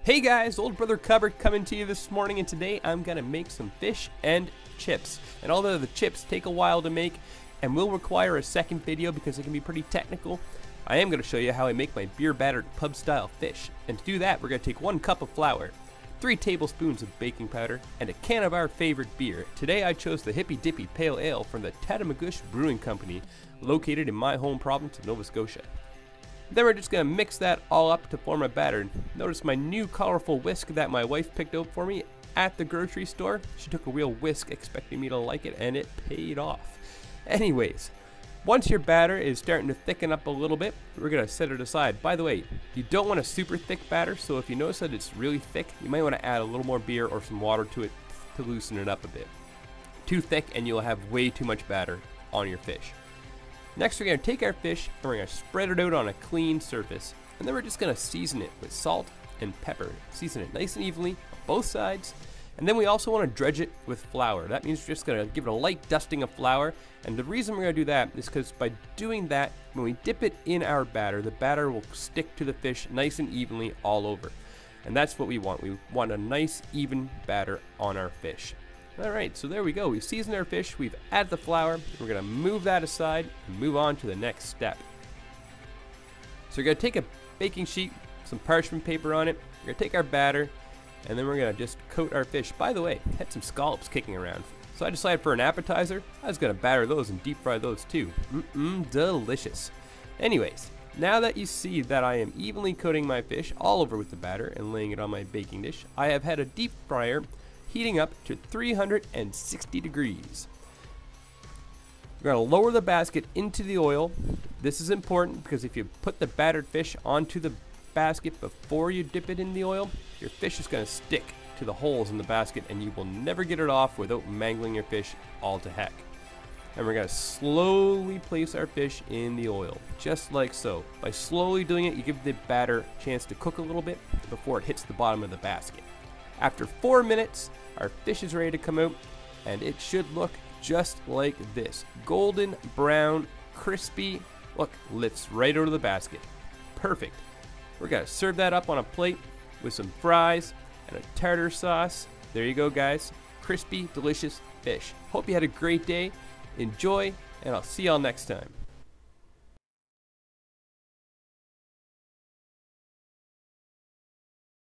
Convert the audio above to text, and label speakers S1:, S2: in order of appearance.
S1: Hey guys, Old Brother Cupboard coming to you this morning, and today I'm gonna make some fish and chips. And although the chips take a while to make and will require a second video because they can be pretty technical, I am gonna show you how I make my beer battered pub style fish. And to do that, we're gonna take 1 cup of flour, 3 tablespoons of baking powder, and a can of our favorite beer. Today I chose the Hippy Dippy Pale Ale from the Tatamagouche Brewing Company, located in my home province of Nova Scotia. Then we're just going to mix that all up to form a batter. Notice my new colorful whisk that my wife picked out for me at the grocery store. She took a real whisk expecting me to like it, and it paid off. Anyways, once your batter is starting to thicken up a little bit, we're going to set it aside. By the way, you don't want a super thick batter, so if you notice that it's really thick, you might want to add a little more beer or some water to it to loosen it up a bit. Too thick and you'll have way too much batter on your fish. Next, we're going to take our fish and we're going to spread it out on a clean surface. And then we're just going to season it with salt and pepper. Season it nice and evenly on both sides. And then we also want to dredge it with flour. That means we're just going to give it a light dusting of flour. And the reason we're going to do that is because by doing that, when we dip it in our batter, the batter will stick to the fish nice and evenly all over. And that's what we want. We want a nice even batter on our fish. Alright, so there we go. We've seasoned our fish, we've added the flour, we're going to move that aside and move on to the next step. So we're going to take a baking sheet, some parchment paper on it, we're going to take our batter, and then we're going to just coat our fish. By the way, I had some scallops kicking around, so I decided for an appetizer, I was going to batter those and deep fry those too. Delicious. Anyways, now that you see that I am evenly coating my fish all over with the batter and laying it on my baking dish, I have had a deep fryer heating up to 360 degrees. We're going to lower the basket into the oil. This is important because if you put the battered fish onto the basket before you dip it in the oil, your fish is going to stick to the holes in the basket and you will never get it off without mangling your fish all to heck. And we're going to slowly place our fish in the oil, just like so. By slowly doing it, you give the batter a chance to cook a little bit before it hits the bottom of the basket. After 4 minutes, our fish is ready to come out, and it should look just like this. Golden brown, crispy, look, lifts right out of the basket. Perfect. We're going to serve that up on a plate with some fries and a tartar sauce. There you go, guys. Crispy, delicious fish. Hope you had a great day. Enjoy, and I'll see y'all next time.